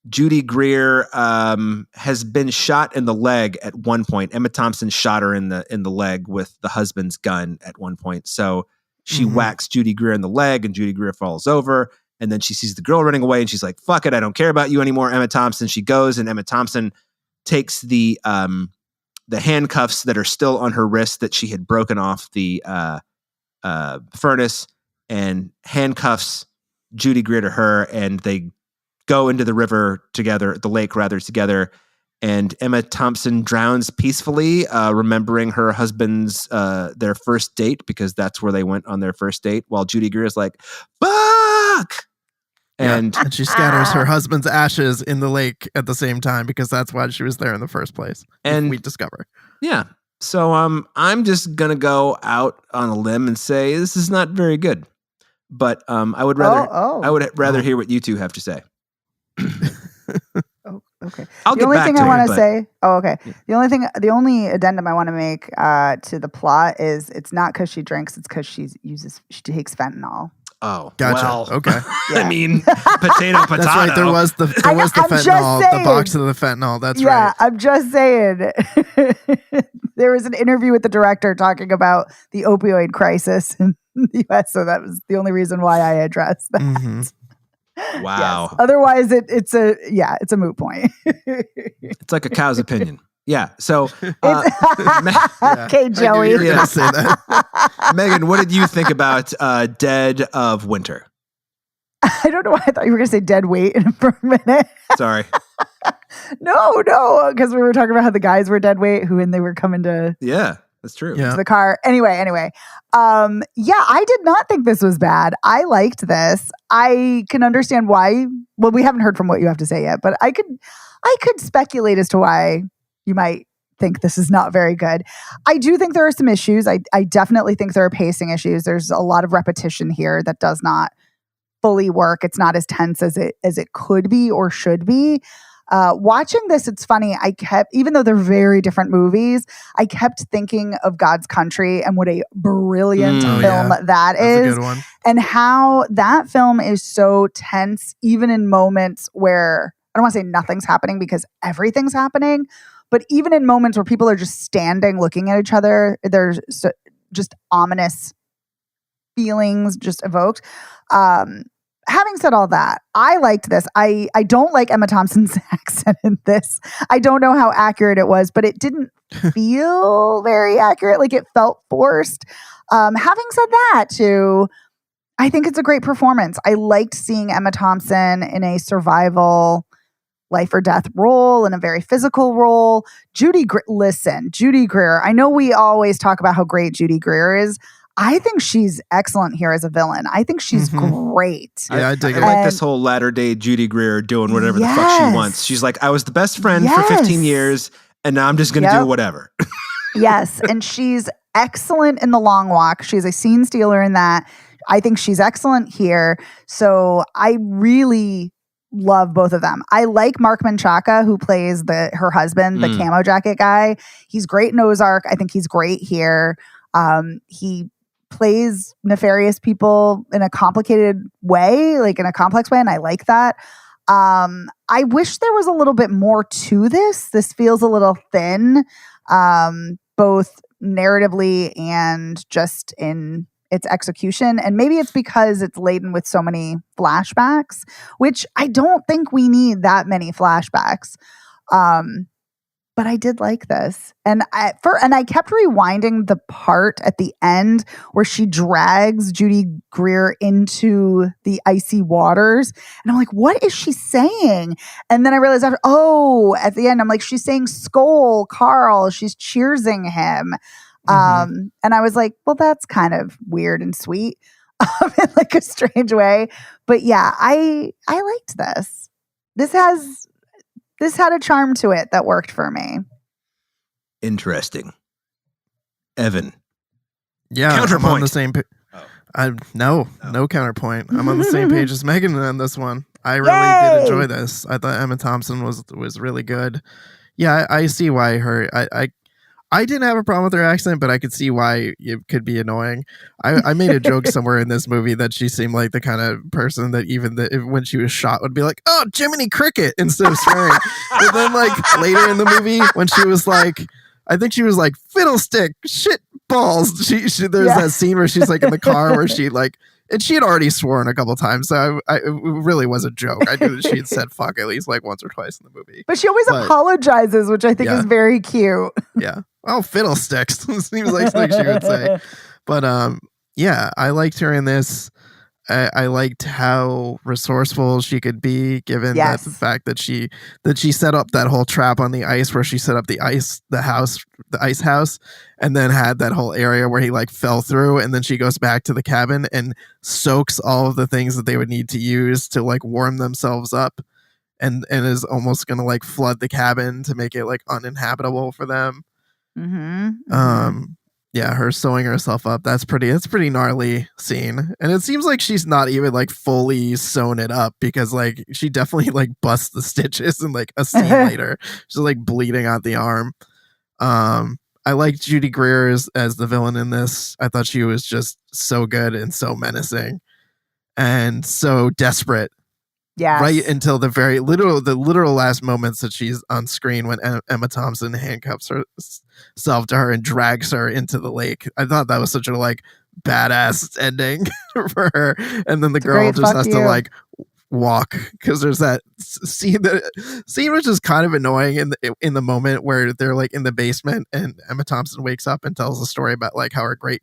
Judy Greer has been shot in the leg at one point. Emma Thompson shot her in the leg with the husband's gun at one point. So she whacks Judy Greer in the leg, and Judy Greer falls over. And then she sees the girl running away, and she's like, fuck it, I don't care about you anymore, Emma Thompson. She goes, and Emma Thompson takes the handcuffs that are still on her wrist that she had broken off the furnace and handcuffs Judy Greer to her, and they go into the lake together. And Emma Thompson drowns peacefully, remembering her husband's, their first date, because that's where they went on their first date, while Judy Greer is like, fuck! And she scatters her husband's ashes in the lake at the same time, because that's why she was there in the first place. And we discover. Yeah. So I'm just going to go out on a limb and say this is not very good. But I would rather hear what you two have to say. Okay. I'll get back to it. The only thing I want to say. Oh, okay. Yeah. The only addendum I want to make to the plot is it's not because she drinks; it's because she takes fentanyl. Oh, Gotcha. well. Okay. I mean, potato. That's right. There was the fentanyl, the box of the fentanyl. That's right. Yeah, I'm just saying. There was an interview with the director talking about the opioid crisis in the U.S., so that was the only reason why I addressed that. Mm-hmm. Wow. Yes. Otherwise, it's a moot point. It's like a cow's opinion. Yeah. So, okay, Joey. You were gonna say that. Megan, what did you think about Dead of Winter? I don't know why I thought you were going to say dead weight for a minute. Sorry. No, because we were talking about how the guys were dead weight when they were coming to Yeah, that's true. to the car. Anyway. I did not think this was bad. I liked this. I can understand why. Well, we haven't heard from what you have to say yet, but I could speculate as to why you might think this is not very good. I do think there are some issues. I definitely think there are pacing issues. There's a lot of repetition here that does not fully work. It's not as tense as it could be or should be. Watching this, it's funny. Even though they're very different movies, I kept thinking of God's Country and what a brilliant film that is. A good one. And how that film is so tense, even in moments where I don't want to say nothing's happening because everything's happening, but even in moments where people are just standing looking at each other, there's just ominous feelings just evoked. Having said all that, I liked this. I don't like Emma Thompson's accent in this. I don't know how accurate it was, but it didn't feel very accurate. Like it felt forced. Having said that, too, I think it's a great performance. I liked seeing Emma Thompson in a survival, life or death role, in a very physical role. Judy Greer. I know we always talk about how great Judy Greer is. I think she's excellent here as a villain. I think she's great. Yeah, I dig it. I like this whole latter day Judy Greer doing whatever the fuck she wants. She's like, I was the best friend for 15 years, and now I'm just going to do whatever. Yes, and she's excellent in The Long Walk. She's a scene stealer in that. I think she's excellent here. So I really love both of them. I like Mark Menchaca, who plays her husband, the camo jacket guy. He's great in Ozark. I think he's great here. He plays nefarious people in a complicated way, like in a complex way, and I like that. I wish there was a little bit more to this. This feels a little thin, both narratively and just in its execution. And maybe it's because it's laden with so many flashbacks, which I don't think we need that many flashbacks. But I did like this. And I kept rewinding the part at the end where she drags Judy Greer into the icy waters. And I'm like, what is she saying? And then I realized at the end, I'm like, she's saying Skoll, Carl. She's cheersing him. And I was like, well, that's kind of weird and sweet in like a strange way. But yeah, I liked this. This had a charm to it that worked for me. Interesting. Evan. Yeah, counterpoint. I'm on the same page. No counterpoint. I'm on the same page as Megan on this one. I really did enjoy this. I thought Emma Thompson was really good. Yeah, I see why I didn't have a problem with her accent, but I could see why it could be annoying. I made a joke somewhere in this movie that she seemed like the kind of person that even when she was shot would be like, "Oh, Jiminy Cricket," instead of swearing. And then like later in the movie when she was like, I think she was like, "Fiddlestick, shit balls." There's that scene where she's like in the car where she like, and she had already sworn a couple times, so it really was a joke. I knew that she had said "fuck" at least like once or twice in the movie, but she always apologizes, which I think is very cute. Yeah. Oh, fiddlesticks. Seems like something she would say. But yeah, I liked her in this. I liked how resourceful she could be, given that the fact that she set up that whole trap on the ice, where she set up the ice house, and then had that whole area where he like fell through, and then she goes back to the cabin and soaks all of the things that they would need to use to like warm themselves up, and is almost gonna like flood the cabin to make it like uninhabitable for them. Yeah, her sewing herself up, that's pretty gnarly scene. And it seems like she's not even like fully sewn it up, because like she definitely like busts the stitches in like a scene later. She's like bleeding out the arm. I liked Judy Greer as the villain in this. I thought she was just so good and so menacing. and so desperate. Yes. Right until the literal last moments that she's on screen when Emma Thompson handcuffs herself to her and drags her into the lake. I thought that was such a like badass ending for her. And then the girl just has to like walk because there's that scene which is kind of annoying in the moment where they're like in the basement and Emma Thompson wakes up and tells a story about like how her great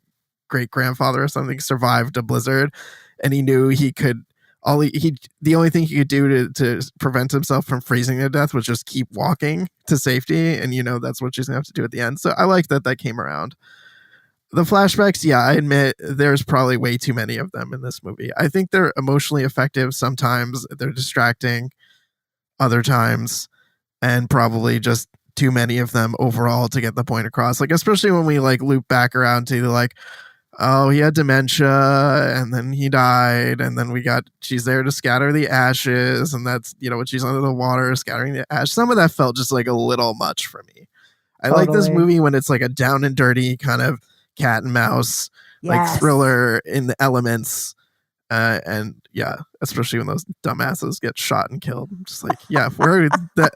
grandfather or something survived a blizzard, and he knew he could. The only thing he could do to prevent himself from freezing to death was just keep walking to safety, and that's what she's gonna have to do at the end. So I like that came around. The flashbacks, yeah, I admit there's probably way too many of them in this movie. I think they're emotionally effective sometimes, they're distracting other times, and probably just too many of them overall to get the point across. Like especially when we like loop back around to like, oh, he had dementia and then he died. And then she's there to scatter the ashes. And that's, when she's under the water scattering the ash. Some of that felt just like a little much for me. I like this movie when it's like a down and dirty kind of cat and mouse, like thriller in the elements. And yeah, especially when those dumbasses get shot and killed. I'm just like, yeah,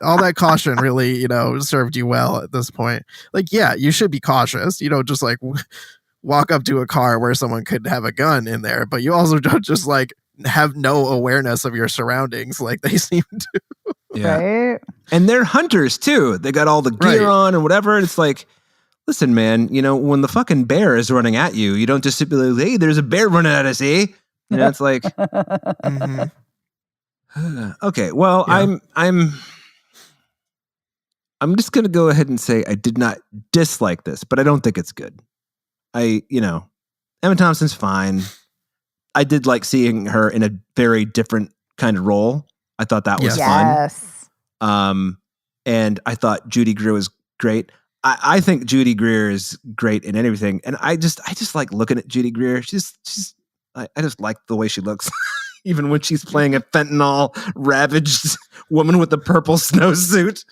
all that caution really, served you well at this point. Like, yeah, you should be cautious. You don't just like walk up to a car where someone could have a gun in there, but you also don't just like have no awareness of your surroundings like they seem to. Yeah. Right? And they're hunters too. They got all the gear on and whatever. It's like, listen, man, when the fucking bear is running at you, you don't just be like, hey, there's a bear running at us, eh? It's like, okay, well, yeah. I'm just going to go ahead and say I did not dislike this, but I don't think it's good. Emma Thompson's fine. I did like seeing her in a very different kind of role. I thought that was fun. And I thought Judy Greer was great. I think Judy Greer is great in everything. And I just like looking at Judy Greer. I just like the way she looks. Even when she's playing a fentanyl ravaged woman with a purple snowsuit.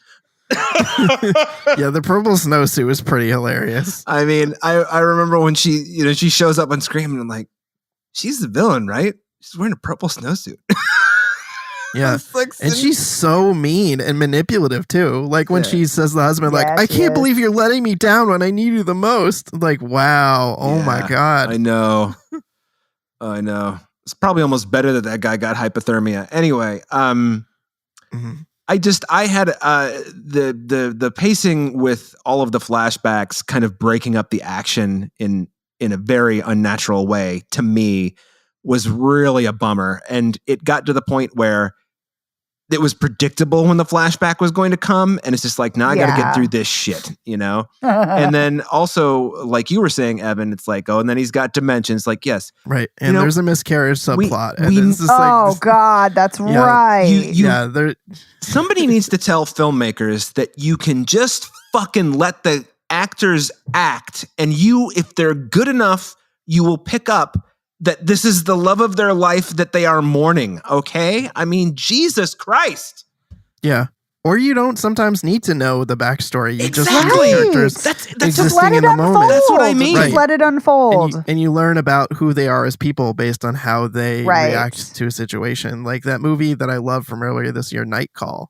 Yeah, the purple snowsuit was pretty hilarious. I mean, I remember when she shows up on screen and I'm like, she's the villain, right? She's wearing a purple snowsuit. Yeah, and she's so mean and manipulative too. Like when she says to the husband, like, I can't believe you're letting me down when I need you the most. Like, wow. Oh my God. I know. It's probably almost better that guy got hypothermia. Anyway, I had the pacing with all of the flashbacks kind of breaking up the action in a very unnatural way to me was really a bummer. And it got to the point where it was predictable when the flashback was going to come. And it's just like, now I got to get through this shit, And then also, like you were saying, Evan, it's like, oh, and then he's got dimensions. Like, yes. Right. And there's a miscarriage subplot. God, that's right. Somebody needs to tell filmmakers that you can just fucking let the actors act. And if they're good enough, you will pick up that this is the love of their life that they are mourning, okay? I mean, Jesus Christ. Yeah. Or you don't sometimes need to know the backstory. You just see characters that's just let it unfold. That's what I mean. Just let it unfold. And you learn about who they are as people based on how they react to a situation. Like that movie that I love from earlier this year, Night Call.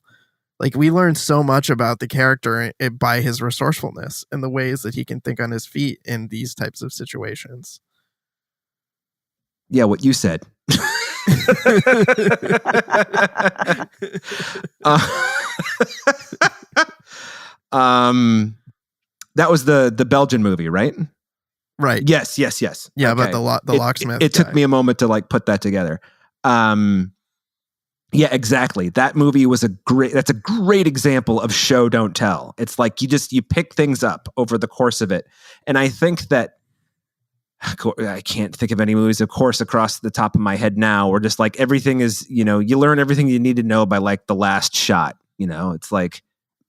Like we learned so much about the character by his resourcefulness and the ways that he can think on his feet in these types of situations. Yeah, what you said. That was the Belgian movie, right? Right. Yes. Yeah, okay. About the locksmith. It took me a moment to like put that together. Yeah, exactly. That movie was that's a great example of show don't tell. It's like you pick things up over the course of it. And I think that I can't think of any movies, of course, across the top of my head now, where just like everything is, you learn everything you need to know by like the last shot. It's like,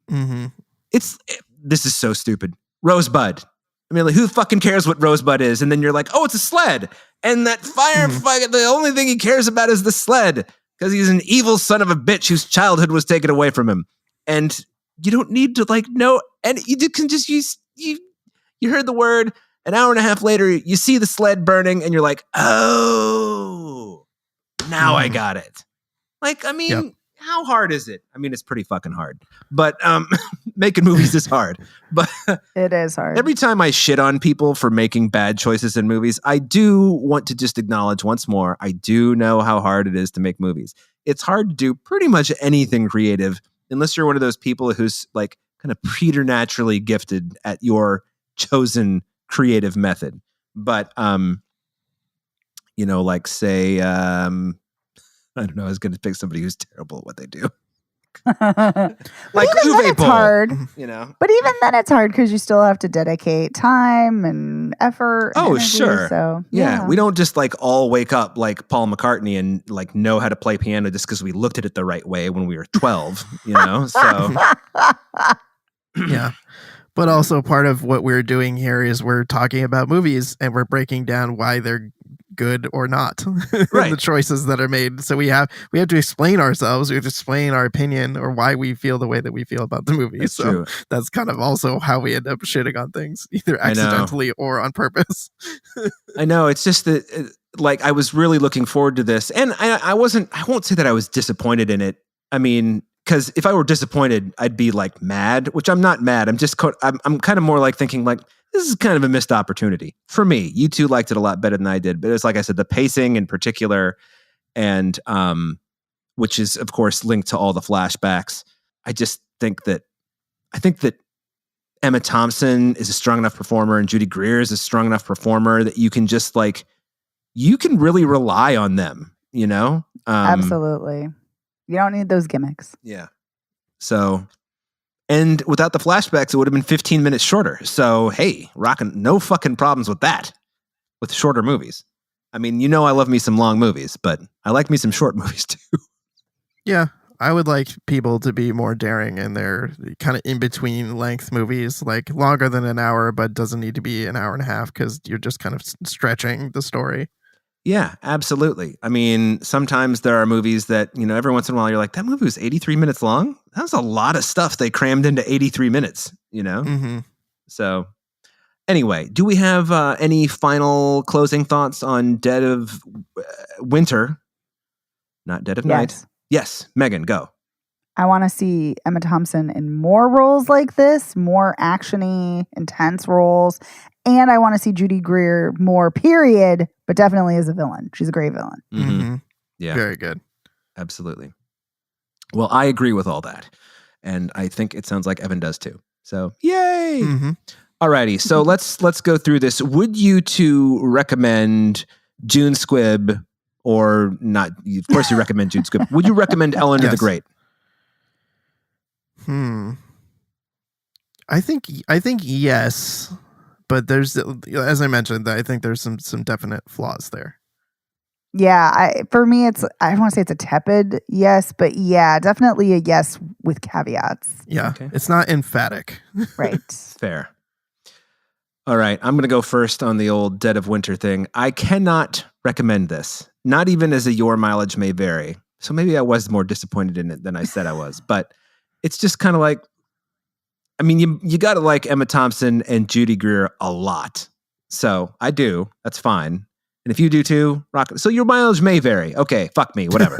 this is so stupid. Rosebud. I mean, like, who fucking cares what Rosebud is? And then you're like, oh, it's a sled. And that firefighter, the only thing he cares about is the sled because he's an evil son of a bitch whose childhood was taken away from him. And you don't need to like know, and you can just use, you heard the word. An hour and a half later, you see the sled burning and you're like, oh, now I got it. Like, I mean, how hard is it? I mean, it's pretty fucking hard. But making movies is hard. But it is hard. Every time I shit on people for making bad choices in movies, I do want to just acknowledge once more, I do know how hard it is to make movies. It's hard to do pretty much anything creative unless you're one of those people who's like kind of preternaturally gifted at your chosen creative method. But, like say, I don't know, I was going to pick somebody who's terrible at what they do. Like Uwe Boll, hard, But even then, it's hard because you still have to dedicate time and effort. And energy, sure. So yeah, we don't just like all wake up like Paul McCartney and like know how to play piano just because we looked at it the right way when we were 12. So yeah. But also part of what we're doing here is we're talking about movies and we're breaking down why they're good or not. Right. The choices that are made. So we have to explain ourselves. We have to explain our opinion or why we feel the way that we feel about the movie. That's so true. That's kind of also how we end up shitting on things, either accidentally or on purpose. I know. It's just that like I was really looking forward to this. And I won't say that I was disappointed in it. I mean, because if I were disappointed, I'd be like mad, which I'm not mad. I'm just, I'm kind of more like thinking like, this is kind of a missed opportunity for me. You two liked it a lot better than I did, but it's like I said, the pacing in particular, and which is of course linked to all the flashbacks. I think that Emma Thompson is a strong enough performer and Judy Greer is a strong enough performer that you can just like, you can really rely on them, Absolutely. You don't need those gimmicks. Yeah. So, and without the flashbacks, it would have been 15 minutes shorter. So, hey, no fucking problems with that, with shorter movies. I mean, I love me some long movies, but I like me some short movies too. Yeah. I would like people to be more daring in their kind of in-between length movies, like longer than an hour, but doesn't need to be an hour and a half because you're just kind of stretching the story. Yeah, absolutely. I mean, sometimes there are movies that, every once in a while you're like, that movie was 83 minutes long? That was a lot of stuff they crammed into 83 minutes, Mm-hmm. So anyway, do we have any final closing thoughts on Dead of Winter? Not Dead of Night? Yes, Megan, go. I want to see Emma Thompson in more roles like this, more action-y, intense roles. And I want to see Judy Greer more, period, but definitely as a villain. She's a great villain. Mm-hmm. Yeah. Very good. Absolutely. Well, I agree with all that. And I think it sounds like Evan does too. So, yay! Mm-hmm. Alrighty, so let's go through this. Would you two recommend June Squibb or not? Of course you recommend June Squibb. Would you recommend Eleanor the Great? I think yes. But there's, as I mentioned, I think there's some definite flaws there. Yeah, for me, I don't want to say it's a tepid yes, but yeah, definitely a yes with caveats. Yeah, okay. It's not emphatic. Right. Fair. All right, I'm going to go first on the old Dead of Winter thing. I cannot recommend this, not even as a your mileage may vary. So maybe I was more disappointed in it than I said I was, but it's just kind of like, I mean, you got to like Emma Thompson and Judy Greer a lot. So I do. That's fine. And if you do too, rock. So your mileage may vary. Okay, fuck me, whatever.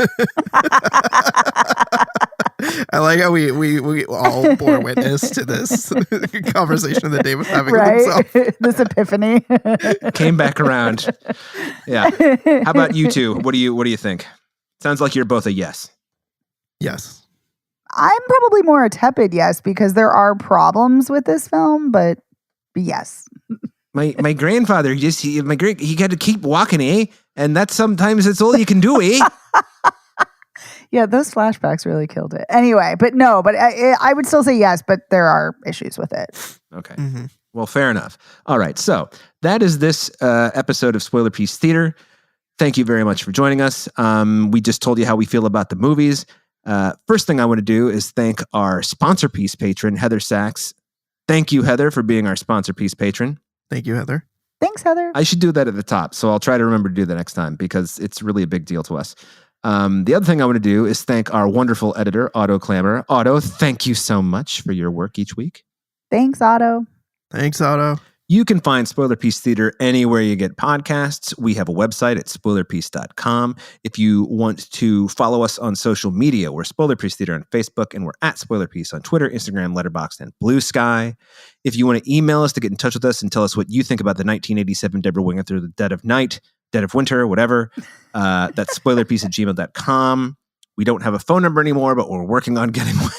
I like how we all bore witness to this conversation that Dave was having with himself. This epiphany came back around. Yeah. How about you two? What do you think? Sounds like you're both a yes. Yes. I'm probably more a tepid yes because there are problems with this film, but yes. My grandfather he had to keep walking, eh? And that's sometimes it's all you can do, eh? Yeah, those flashbacks really killed it. Anyway, but I would still say yes, but there are issues with it. Okay. Mm-hmm. Well, fair enough. All right. So that is this episode of Spoiler Piece Theater. Thank you very much for joining us. We just told you how we feel about the movies. First thing I want to do is thank our sponsor piece patron, Heather Sachs. Thank you, Heather, for being our sponsor piece patron. Thank you, Heather. Thanks, Heather. I should do that at the top, so I'll try to remember to do that next time because it's really a big deal to us. The other thing I want to do is thank our wonderful editor, Otto Klammer. Otto, thank you so much for your work each week. Thanks, Otto. Thanks, Otto. You can find Spoiler Piece Theater anywhere you get podcasts. We have a website at spoilerpiece.com. If you want to follow us on social media, we're Spoiler Piece Theater on Facebook, and we're at Spoiler Piece on Twitter, Instagram, Letterboxd, and Blue Sky. If you want to email us to get in touch with us and tell us what you think about the 1987 Deborah Winger Through the Dead of Night, Dead of Winter, whatever, that's spoilerpiece@gmail.com. We don't have a phone number anymore, but we're working on getting one.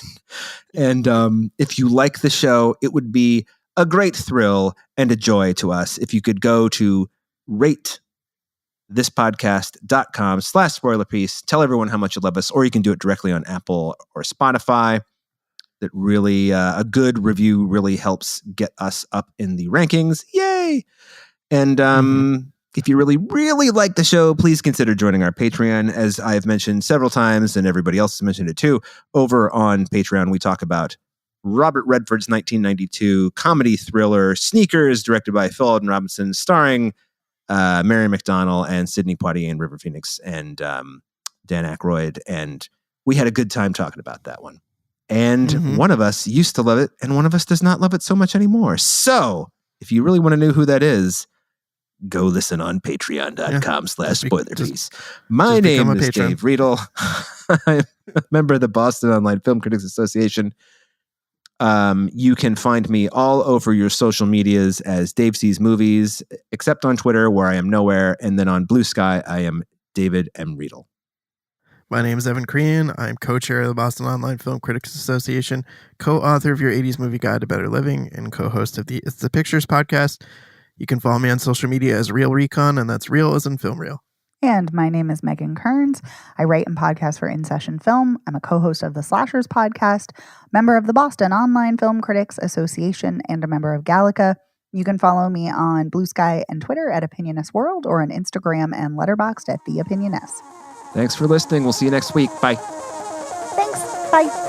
And if you like the show, it would be a great thrill and a joy to us if you could go to ratethispodcast.com/spoilerpiece. Tell everyone how much you love us, or you can do it directly on Apple or Spotify. That really, a good review really helps get us up in the rankings. Yay! And if you really, really like the show, please consider joining our Patreon. As I've mentioned several times, and everybody else has mentioned it too, over on Patreon, we talk about Robert Redford's 1992 comedy thriller Sneakers, directed by Phil Alden Robinson, starring Mary McDonnell and Sidney Poitier and River Phoenix and Dan Aykroyd. And we had a good time talking about that one. And one of us used to love it, and one of us does not love it so much anymore. So if you really want to know who that is, go listen on patreon.com/spoilerpiece. My name is Dave Riedel. I'm a member of the Boston Online Film Critics Association. You can find me all over your social medias as Dave Sees Movies, except on Twitter, where I am nowhere. And then on Blue Sky, I am David M. Riedel. My name is Evan Crean. I'm co-chair of the Boston Online Film Critics Association, co-author of your 80s Movie Guide to Better Living, and co-host of the It's the Pictures podcast. You can follow me on social media as Real Recon, and that's real as in film reel. And my name is Megan Kearns. I write and podcast for In Session Film. I'm a co-host of the Slashers podcast, member of the Boston Online Film Critics Association, and a member of Gallica. You can follow me on Blue Sky and Twitter at Opinioness World, or on Instagram and Letterboxd at The Opinioness. Thanks for listening. We'll see you next week. Bye. Thanks. Bye.